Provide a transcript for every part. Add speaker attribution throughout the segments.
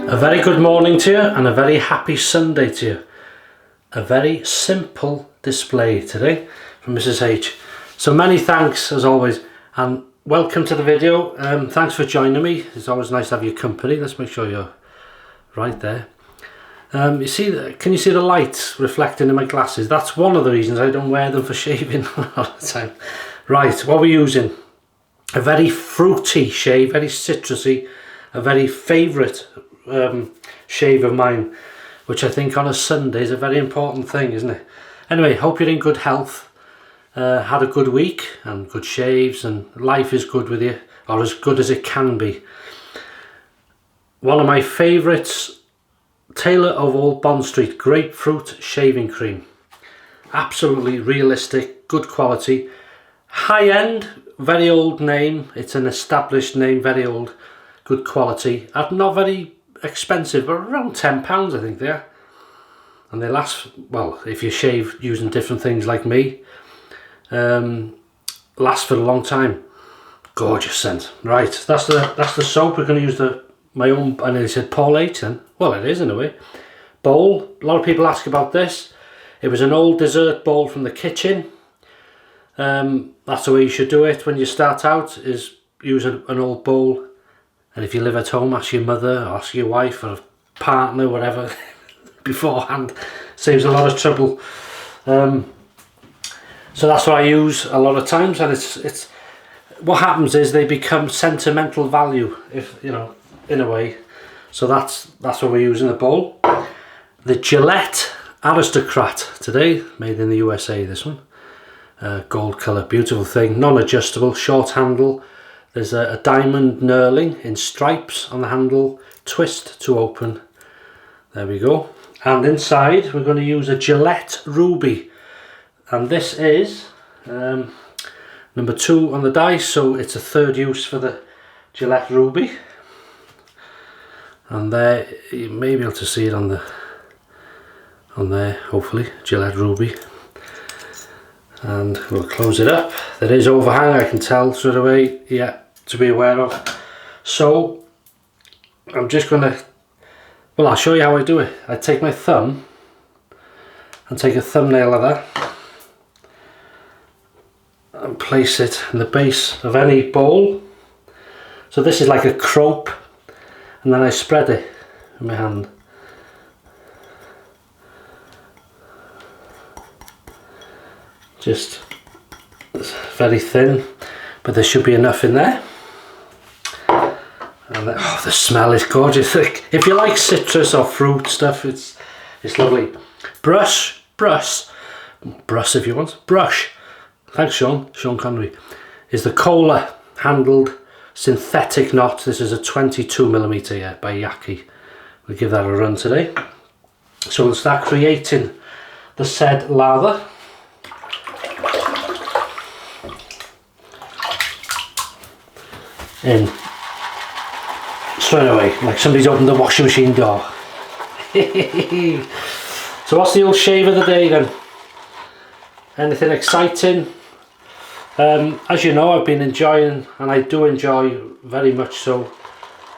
Speaker 1: A very good morning to you and a very happy Sunday to you. A very simple display today from Mrs. H. So many thanks as always and welcome to the video. Thanks for joining me. It's always nice to have your company. Let's make sure you're right there. You see, can you see the light reflecting in my glasses? That's one of the reasons I don't wear them for shaving all the time. Right, what we're using, a very fruity shave, very citrusy, a very favourite shave of mine, which I think on a Sunday is a very important thing, isn't it? Anyway, hope you're in good health, had a good week and good shaves, and life is good with you, or as good as it can be. One of my favourites, Thayer of Old Bond Street Grapefruit shaving cream. Absolutely realistic, good quality, high end, very old name. It's an established name, very old, good quality, not very expensive, but around £10 I think they are, and they last, well, if you shave using different things like me, last for a long time. Gorgeous scent. Right, that's the soap. We're going to use my own, I nearly said Paul H then, well it is in a way, bowl. A lot of people ask about this. It was an old dessert bowl from the kitchen. That's the way you should do it when you start out, is use an old bowl. And if you live at home, ask your mother, or ask your wife or partner, whatever, beforehand. Saves a lot of trouble. So that's what I use a lot of times, and it's what happens is they become sentimental value, if you know, in a way. So that's what we're using the bowl. The Gillette Aristocrat today, made in the USA. This one, gold colour, beautiful thing, non-adjustable, short handle. There's a diamond knurling in stripes on the handle, twist to open. There we go. And inside we're going to use a Gillette Rubie, and this is number 2 on the dice, so it's a third use for the Gillette Rubie. And there, you may be able to see it on there, hopefully, Gillette Rubie. And we'll close it up. There is overhang, I can tell straight away, yeah, to be aware of. So I'm just going to, well, I'll show you how I do it. I take my thumb and take a thumbnail of that and place it in the base of any bowl. So this is like a crope, and then I spread it in my hand. Just very thin, but there should be enough in there. And oh, the smell is gorgeous. If you like citrus or fruit stuff, it's lovely. Brush if you want. Brush. Thanks, Sean Connery. Is the Kohler handled synthetic knot. This is a 22mm, yeah, by Yaki. We'll give that a run today. So we'll start creating the said lather. In straight away, like somebody's opened the washing machine door. So what's the old shave of the day then? Anything exciting? As you know, I've been enjoying, and I do enjoy very much so,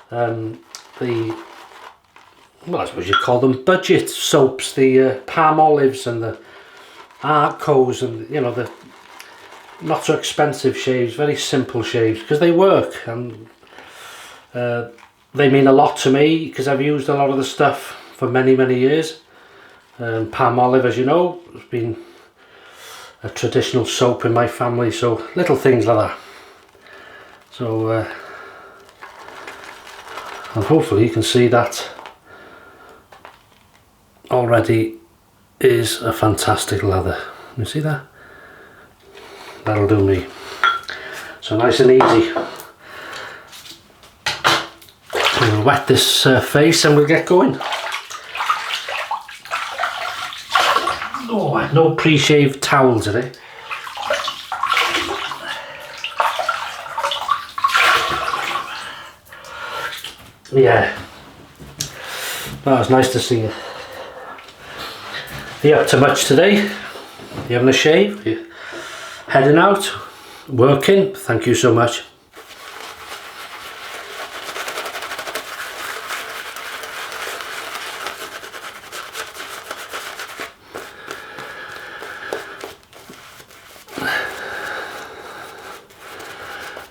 Speaker 1: well, I suppose you call them budget soaps, the palm olives and the Arcos, and you know, the not so expensive shaves, very simple shaves, because they work, and they mean a lot to me because I've used a lot of the stuff for many years. Palm olive, as you know, has been a traditional soap in my family, so little things like that. So and hopefully you can see that already is a fantastic lather. You see that? That'll do me. So nice and easy. We'll wet this face and we'll get going. Oh, no pre-shaved towel today. Yeah, that was nice to see you. Are you up to much today? You having a shave? You heading out? Working? Thank you so much.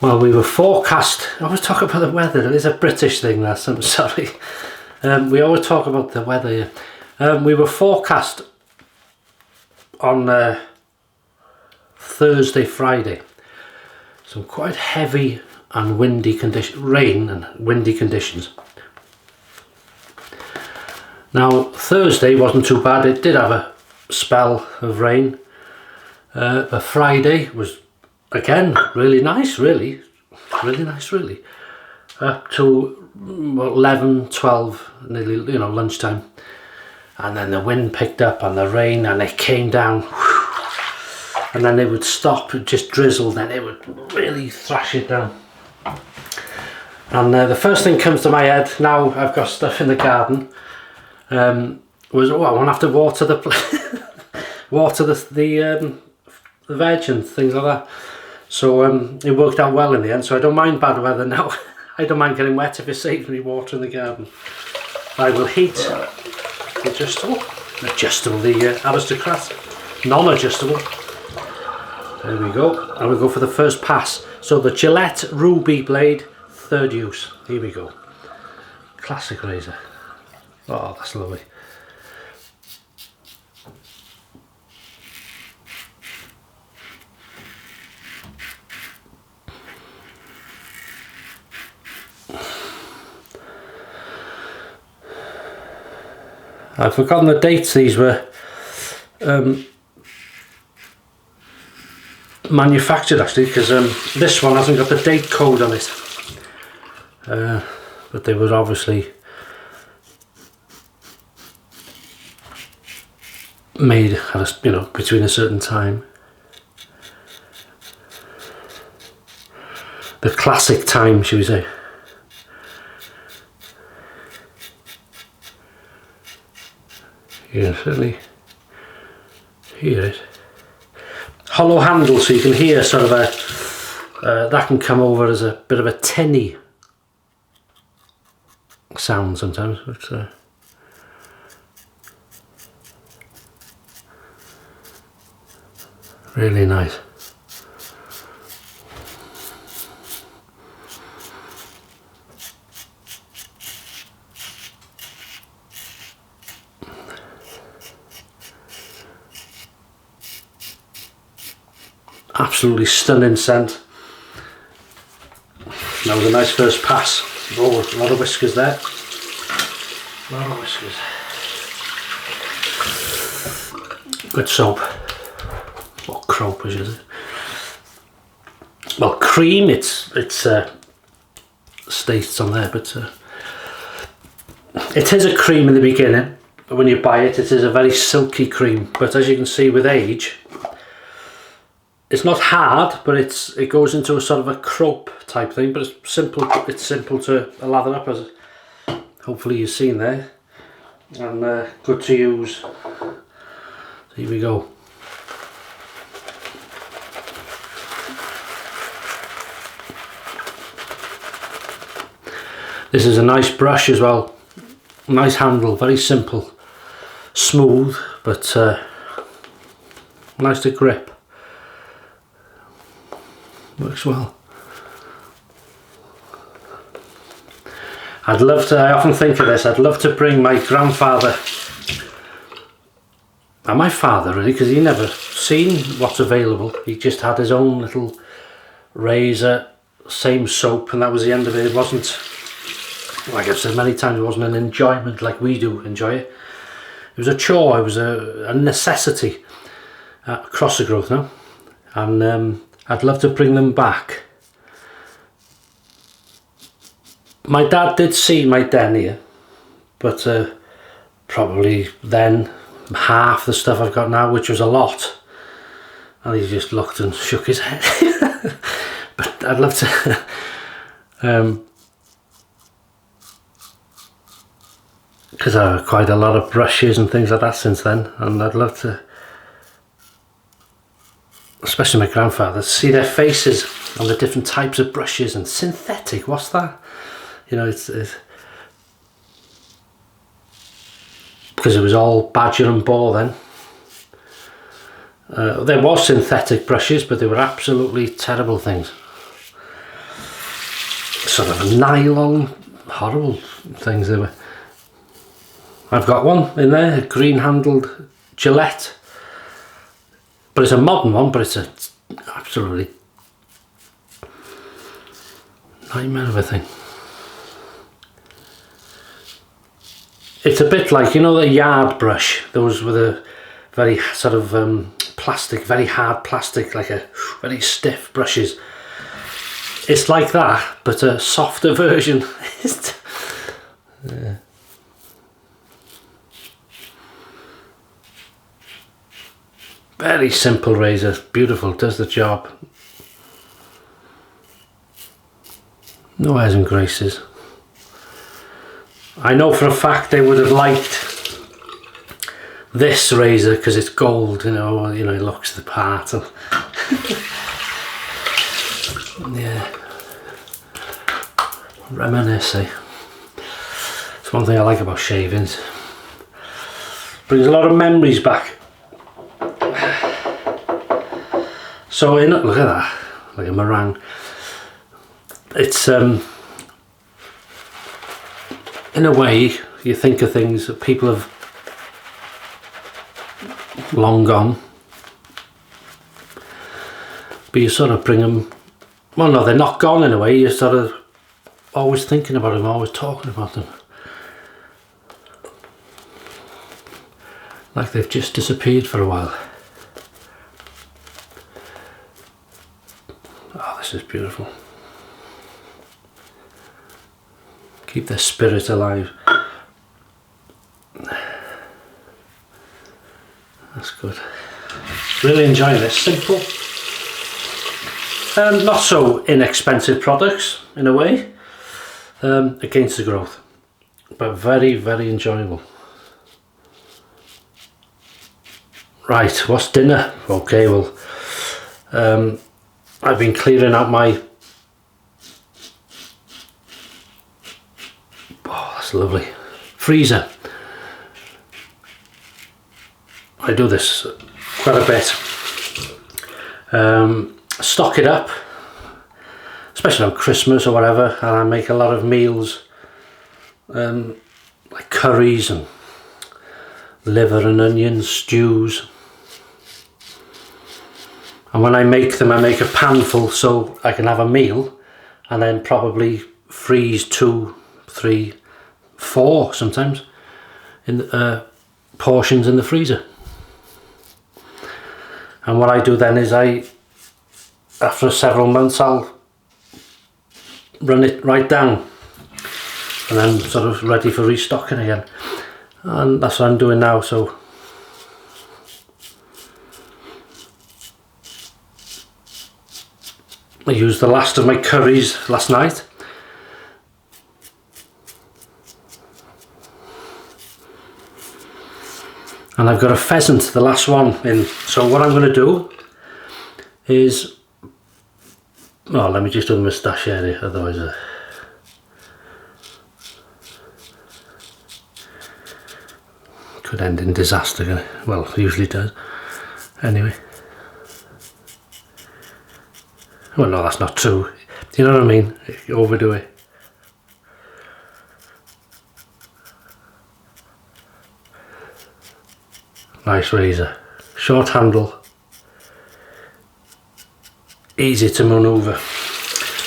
Speaker 1: Well, we were forecast, I always talk about the weather, it is a British thing, that's, I'm sorry. We always talk about the weather here. We were forecast on Thursday, Friday, some quite heavy and windy conditions, rain and windy conditions. Now Thursday wasn't too bad, it did have a spell of rain, but Friday was again really nice, really nice, up to 11, 12, nearly, you know, lunchtime, and then the wind picked up and the rain, and it came down, and then it would stop, it just drizzled, then it would really thrash it down. And the first thing comes to my head, now I've got stuff in the garden, was, oh, I won't have to water the water the veg and things like that. So it worked out well in the end, so I don't mind bad weather now. I don't mind getting wet if it saves me water in the garden. I will heat the Aristocrat, non-adjustable. There we go, and we'll go for the first pass. So the Gillette Rubie blade, third use. Here we go. Classic razor. Oh, that's lovely. I've forgotten the dates these were manufactured, actually, because this one hasn't got the date code on it, but they were obviously made at a, you know, between a certain time. The classic time, shall we say. You can certainly hear it. Hollow handle, so you can hear sort of a that can come over as a bit of a tinny sound sometimes, but really nice. Absolutely stunning scent. That was a nice first pass. Oh, a lot of whiskers there. A lot of whiskers. Good soap. What crope is it? Well, cream, it's states on there, but it is a cream in the beginning. When you buy it, it is a very silky cream, but as you can see with age, it's not hard, but it goes into a sort of a crope type thing, but it's simple to lather up, as hopefully you've seen there, and good to use. So here we go. This is a nice brush as well, nice handle, very simple, smooth, but nice to grip. Works well. I'd love to, I often think of this, I'd love to bring my grandfather, and my father really, because he never seen what's available. He just had his own little razor, same soap, and that was the end of it. It wasn't, like I've said many times, it wasn't an enjoyment like we do enjoy it. It was a chore, it was a necessity. Across the growth now, and I'd love to bring them back. My dad did see my den here, but probably then half the stuff I've got now, which was a lot, and he just looked and shook his head. But I'd love to, because I have quite a lot of brushes and things like that since then, and I'd love to, especially my grandfather, see their faces on the different types of brushes. And synthetic, what's that? You know, it's because it was all badger and boar then. There was synthetic brushes, but they were absolutely terrible things. sort of nylon, horrible things they were. I've got one in there, a green handled Gillette, but it's a modern one, but it's a absolutely nightmare of a thing. It's a bit like, you know, the yard brush, those with a very sort of plastic, very hard plastic, like a very stiff brushes. It's like that, but a softer version. Yeah. Very simple razor, beautiful, does the job. No airs and graces. I know for a fact they would have liked this razor because it's gold, you know, it looks the part. Yeah. Reminiscing. It's one thing I like about shavings. Brings a lot of memories back. So look at that, like a meringue. It's in a way you think of things that people have long gone, but you sort of bring them. Well, no, they're not gone in a way. You're sort of always thinking about them, always talking about them, like they've just disappeared for a while. Oh, this is beautiful. Keep their spirit alive. That's good. Really enjoying this. Simple. Not so inexpensive products in a way. Against the growth. But very, very enjoyable. Right, what's dinner? Okay, well, I've been clearing out my... Oh, that's lovely. Freezer. I do this quite a bit. Stock it up, especially on Christmas or whatever, and I make a lot of meals, like curries and liver and onions, stews. And when I make them, I make a pan full so I can have a meal and then probably freeze 2, 3, 4 sometimes in portions in the freezer. And what I do then is after several months I'll run it right down and then sort of ready for restocking again. And that's what I'm doing now. So I used the last of my curries last night. And I've got a pheasant, the last one in. So what I'm going to do is, oh, let me just do the moustache area, otherwise could end in disaster. Well, it usually does. Anyway. Well, no, that's not true. You know what I mean? You overdo it. Nice razor. Short handle. Easy to manoeuvre.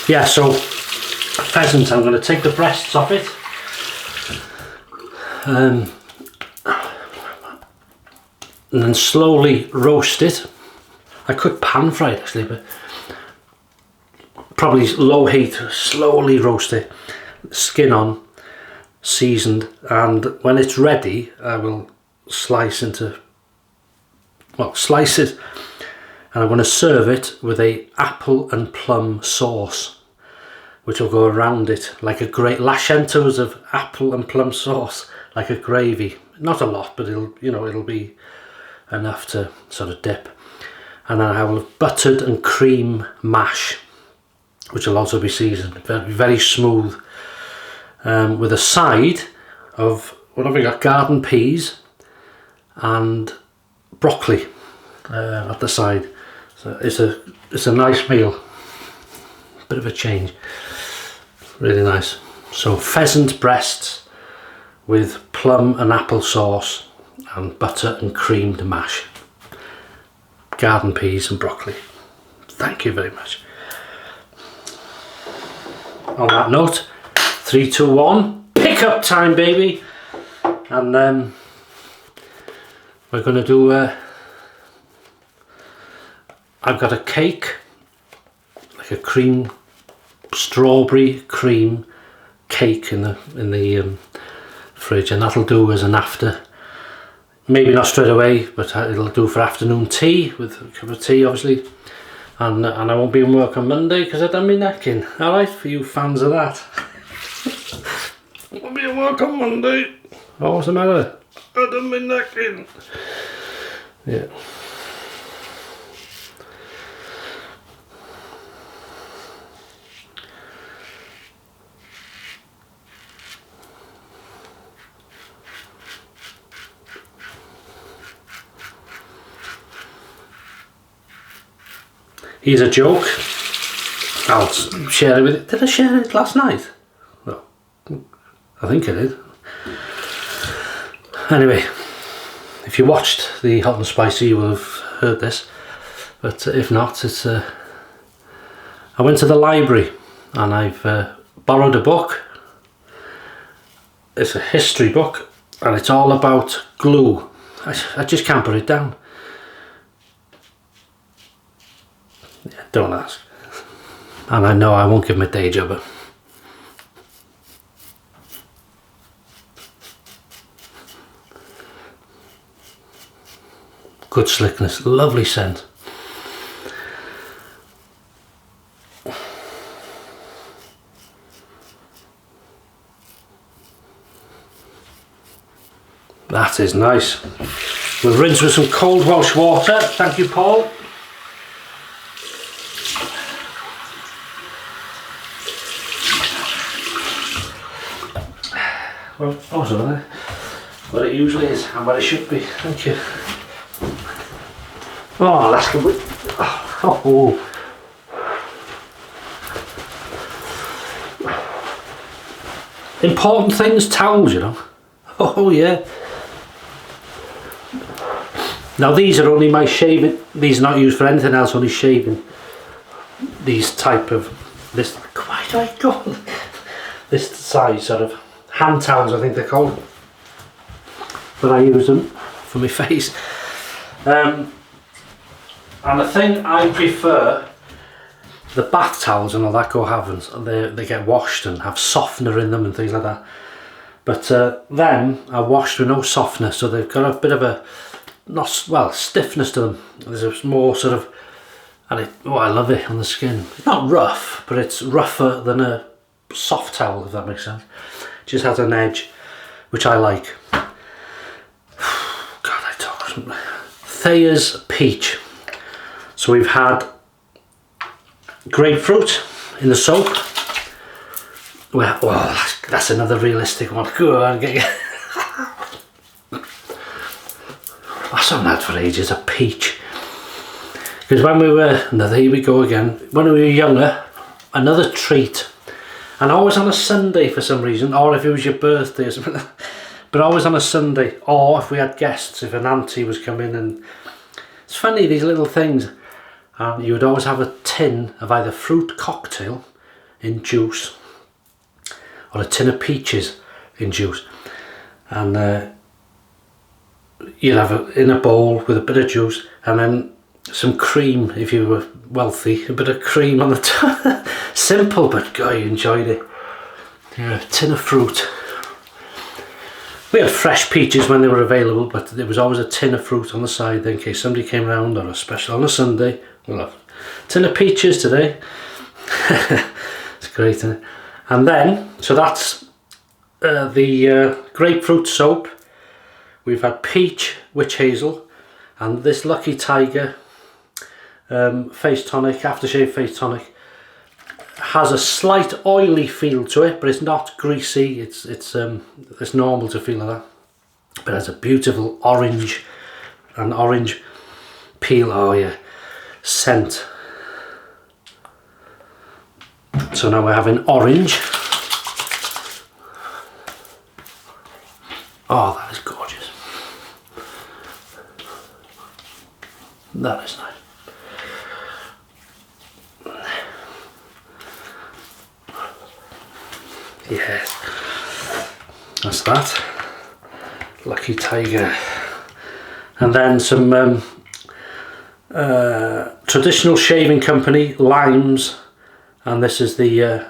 Speaker 1: Yeah, so pheasant, I'm going to take the breasts off it. And then slowly roast it. I could pan fry it actually, but probably low heat, slowly roast it, skin on, seasoned, and when it's ready I will slice it, and I'm going to serve it with a apple and plum sauce, which will go around it like a great lashentos of apple and plum sauce, like a gravy. Not a lot, but it'll be enough to sort of dip. And then I will have buttered and cream mash, which will also be seasoned, very, very smooth, with a side of, what have we got, garden peas and broccoli at the side. So it's a nice meal, bit of a change. really nice. So pheasant breasts with plum and apple sauce and butter and creamed mash, garden peas and broccoli. Thank you very much. On that note, 3, 2, 1, pick up time, baby. And then we're going to do I've got a cake, like a cream, strawberry cream cake in the fridge, and that'll do as an after. Maybe not straight away, but it'll do for afternoon tea, with a cup of tea obviously. And I won't be in work on Monday because I've done my neck in. Alright, for you fans of that. I won't be in work on Monday. Oh, what's the matter? I've done my neck in. Yeah. Here's a joke. I'll share it with you. Did I share it last night? No. I think I did. Anyway, if you watched the Hot and Spicy, you will have heard this. But if not, it's I went to the library and I've borrowed a book. It's a history book and it's all about glue. I just can't put it down. Yeah, don't ask. And I know I won't give him a day job, but good slickness, lovely scent. That is nice. We'll rinse with some cold Welsh water. Thank you, Paul. Well, also what it usually is and what it should be. Thank you. Oh, that's good. Oh. Important things, towels, you know. Oh yeah. Now these are only my shaving. These are not used for anything else. Only shaving. These type of this. Why do I call this size sort of hand towels? I think they're called. But I use them for my face. And the thing I prefer, the bath towels and all that go heavens. They get washed and have softener in them and things like that. But them are washed with no softener, so they've got a bit of a stiffness to them. There's a more sort of, and I love it on the skin. It's not rough, but it's rougher than a soft towel, if that makes sense. It just has an edge, which I like. God, I talk something. Thayer's peach. So we've had grapefruit in the soap. Well, that's another realistic one. Go on, get you. That's not had for ages, a peach. Because when we were, now here we go again, when we were younger, another treat, and always on a Sunday for some reason, or if it was your birthday or something, but always on a Sunday, or if we had guests, if an auntie was coming, and it's funny, these little things, you would always have a tin of either fruit cocktail in juice, or a tin of peaches in juice, and you'd have it in a bowl with a bit of juice, and then some cream if you were wealthy, a bit of cream on the top. Simple, but God, you enjoyed it. Yeah, a tin of fruit. We had fresh peaches when they were available, but there was always a tin of fruit on the side in case somebody came around, or a special on a Sunday. We'll have a tin of peaches today. It's great, isn't it? And then, so that's the grapefruit soap. We've had peach, witch hazel, and this Lucky Tiger face tonic, aftershave face tonic, has a slight oily feel to it, but it's not greasy. It's normal to feel like that, but it has a beautiful orange peel. Oh yeah, scent. So now we're having orange. Oh, that is gorgeous. That is nice. Yeah, that's that. Lucky Tiger. And then some traditional shaving company, Limes, and this is the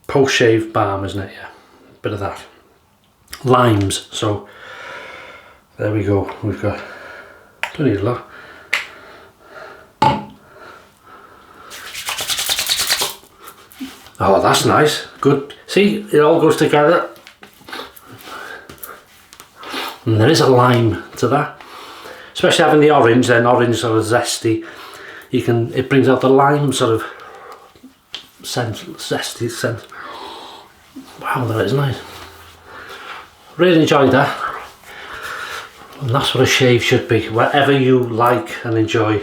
Speaker 1: post-shave balm, isn't it? Yeah, bit of that. Limes, so there we go. We've got, don't need a lot. Oh, that's nice. Good. See, it all goes together. And there is a lime to that. Especially having the orange, then orange sort of zesty. You can, it brings out the lime sort of scent, zesty scent. Wow, that is nice. Really enjoyed that. And that's what a shave should be, whatever you like and enjoy.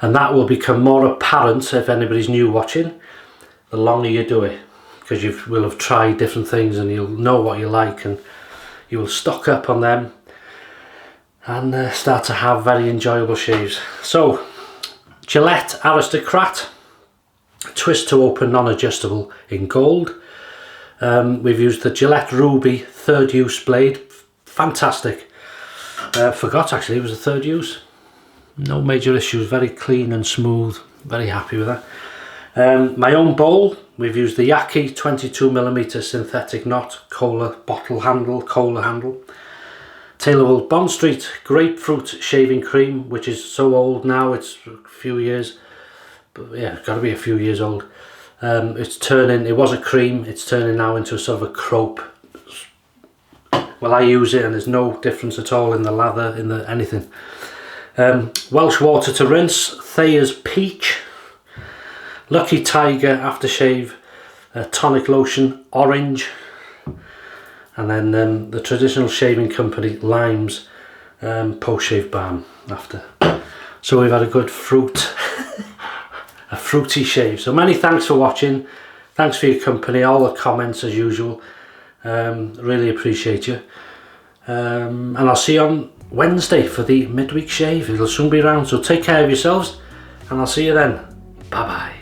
Speaker 1: And that will become more apparent if anybody's new watching, the longer you do it, because you will have tried different things and you'll know what you like, and you will stock up on them and start to have very enjoyable shaves. So, Gillette Aristocrat twist to open non-adjustable in gold. We've used the Gillette Rubie third use blade. Fantastic. Forgot actually it was a third use. No major issues, very clean and smooth, very happy with that. My own bowl, we've used the Yaki 22mm synthetic knot cola bottle handle, cola handle. Taylorville Bond Street Grapefruit shaving cream, which is so old now, it's a few years, but yeah, it's got to be a few years old. It's turning, it was a cream, it's turning now into a sort of a crope. Well, I use it and there's no difference at all in the lather, in the anything. Welsh water to rinse, Thayer's peach, Lucky Tiger aftershave, tonic lotion, orange, and then the traditional shaving company, Limes, post-shave balm after. So we've had a good fruit, a fruity shave. So many thanks for watching, thanks for your company, all the comments as usual, really appreciate you. And I'll see you on Wednesday for the midweek shave. It'll soon be around, so take care of yourselves and I'll see you then. Bye bye.